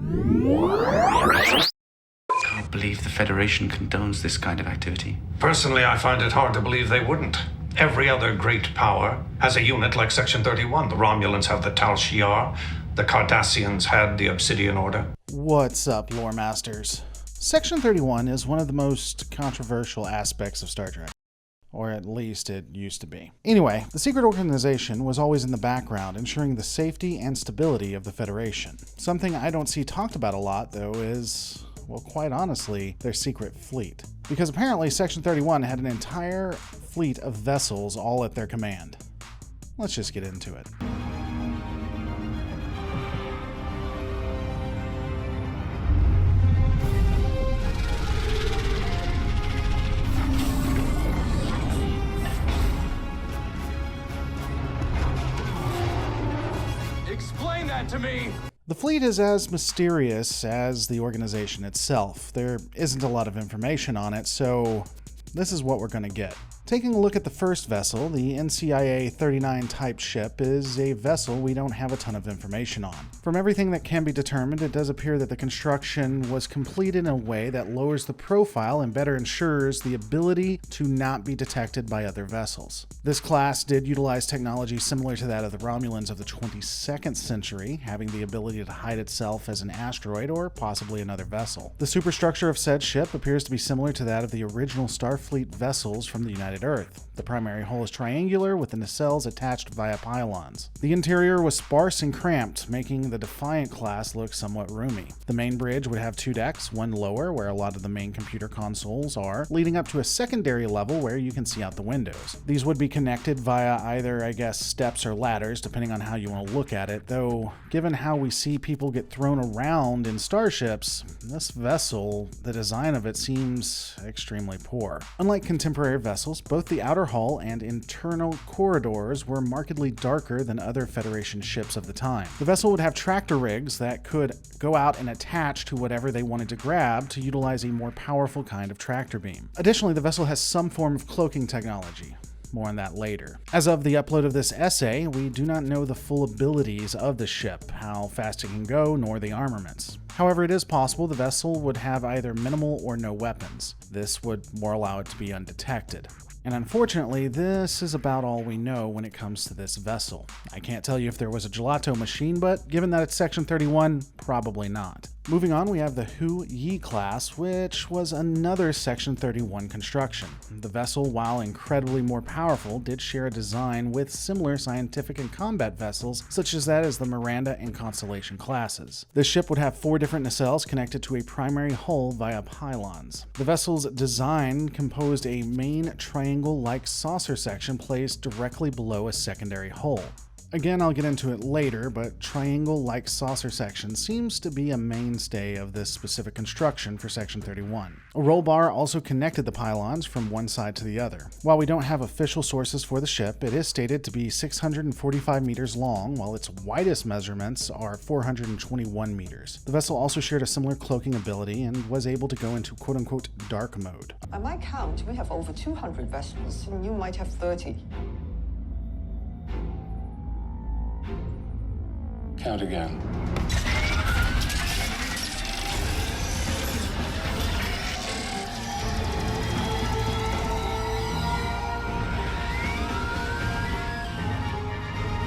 I can't believe the Federation condones this kind of activity. Personally, I find it hard to believe they wouldn't. Every other great power has a unit like Section 31. The Romulans have the Tal Shiar. The Cardassians had the Obsidian Order. What's up, lore masters? Section 31 is one of the most controversial aspects of Star Trek. Or at least it used to be. Anyway, the secret organization was always in the background, ensuring the safety and stability of the Federation. Something I don't see talked about a lot, though, is, well, quite honestly, their secret fleet. Because apparently Section 31 had an entire fleet of vessels all at their command. Let's just get into it. Explain that to me! The fleet is as mysterious as the organization itself. There isn't a lot of information on it, so this is what we're going to get. Taking a look at the first vessel, the NCIA-39 Type ship is a vessel we don't have a ton of information on. From everything that can be determined, it does appear that the construction was completed in a way that lowers the profile and better ensures the ability to not be detected by other vessels. This class did utilize technology similar to that of the Romulans of the 22nd century, having the ability to hide itself as an asteroid or possibly another vessel. The superstructure of said ship appears to be similar to that of the original Starfleet vessels from the United Earth. The primary hull is triangular with the nacelles attached via pylons. The interior was sparse and cramped, making the Defiant class look somewhat roomy. The main bridge would have two decks, one lower where a lot of the main computer consoles are, leading up to a secondary level where you can see out the windows. These would be connected via either, I guess, steps or ladders, depending on how you want to look at it, though given how we see people get thrown around in starships, this vessel, the design of it seems extremely poor. Unlike contemporary vessels, both the outer hull and internal corridors were markedly darker than other Federation ships of the time. The vessel would have tractor rigs that could go out and attach to whatever they wanted to grab to utilize a more powerful kind of tractor beam. Additionally, the vessel has some form of cloaking technology. More on that later. As of the upload of this essay, we do not know the full abilities of the ship, how fast it can go, nor the armaments. However, it is possible the vessel would have either minimal or no weapons. This would more allow it to be undetected. And unfortunately, this is about all we know when it comes to this vessel. I can't tell you if there was a gelato machine, but given that it's Section 31, probably not. Moving on, we have the Hou-Yi Class, which was another Section 31 construction. The vessel, while incredibly more powerful, did share a design with similar scientific and combat vessels, such as that as the Miranda and Constellation classes. This ship would have 4 different nacelles connected to a primary hull via pylons. The vessel's design composed a main triangle-like saucer section placed directly below a secondary hull. Again, I'll get into it later, but triangle-like saucer section seems to be a mainstay of this specific construction for Section 31. A roll bar also connected the pylons from one side to the other. While we don't have official sources for the ship, it is stated to be 645 meters long, while its widest measurements are 421 meters. The vessel also shared a similar cloaking ability and was able to go into quote-unquote dark mode. By my count, we have over 200 vessels, and you might have 30. Count again.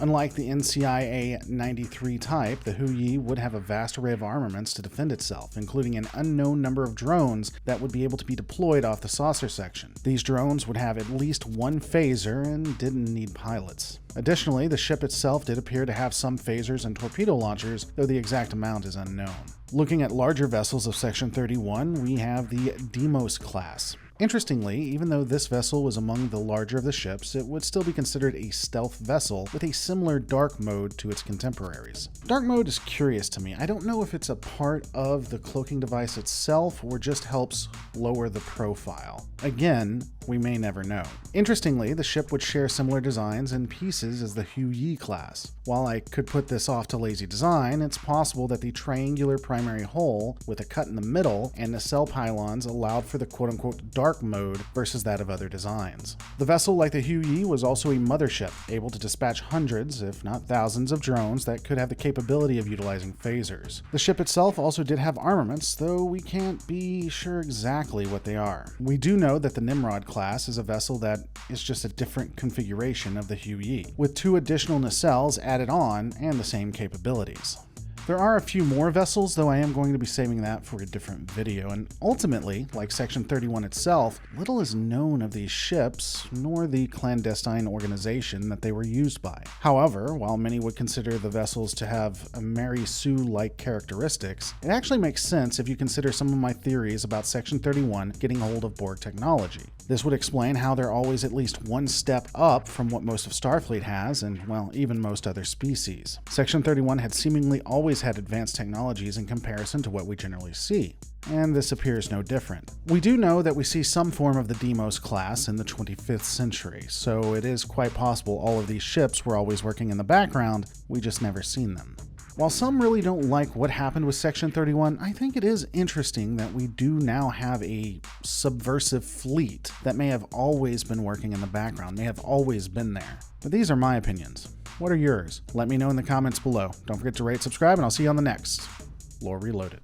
Unlike the NCIA-39 Type, the Hou-Yi would have a vast array of armaments to defend itself, including an unknown number of drones that would be able to be deployed off the saucer section. These drones would have at least one phaser and didn't need pilots. Additionally, the ship itself did appear to have some phasers and torpedo launchers, though the exact amount is unknown. Looking at larger vessels of Section 31, we have the Deimos Class. Interestingly, even though this vessel was among the larger of the ships, it would still be considered a stealth vessel with a similar dark mode to its contemporaries. Dark mode is curious to me. I don't know if it's a part of the cloaking device itself or just helps lower the profile. Again, we may never know. Interestingly, the ship would share similar designs and pieces as the Hou-Yi Class. While I could put this off to lazy design, it's possible that the triangular primary hull with a cut in the middle and nacelle pylons allowed for the quote-unquote dark dark mode versus that of other designs. The vessel, like the Hou-Yi, was also a mothership, able to dispatch hundreds, if not thousands, of drones that could have the capability of utilizing phasers. The ship itself also did have armaments, though we can't be sure exactly what they are. We do know that the Nimrod class is a vessel that is just a different configuration of the Hou-Yi, with 2 additional nacelles added on and the same capabilities. There are a few more vessels, though I am going to be saving that for a different video, and ultimately, like Section 31 itself, little is known of these ships, nor the clandestine organization that they were used by. However, while many would consider the vessels to have a Mary Sue-like characteristics, it actually makes sense if you consider some of my theories about Section 31 getting hold of Borg technology. This would explain how they're always at least one step up from what most of Starfleet has, and, well, even most other species. Section 31 had seemingly always had advanced technologies in comparison to what we generally see, and this appears no different. We do know that we see some form of the Deimos Class in the 25th century, so it is quite possible all of these ships were always working in the background, we just never seen them. While some really don't like what happened with Section 31, I think it is interesting that we do now have a subversive fleet that may have always been working in the background, may have always been there. But these are my opinions. What are yours? Let me know in the comments below. Don't forget to rate, subscribe, and I'll see you on the next Lore Reloaded.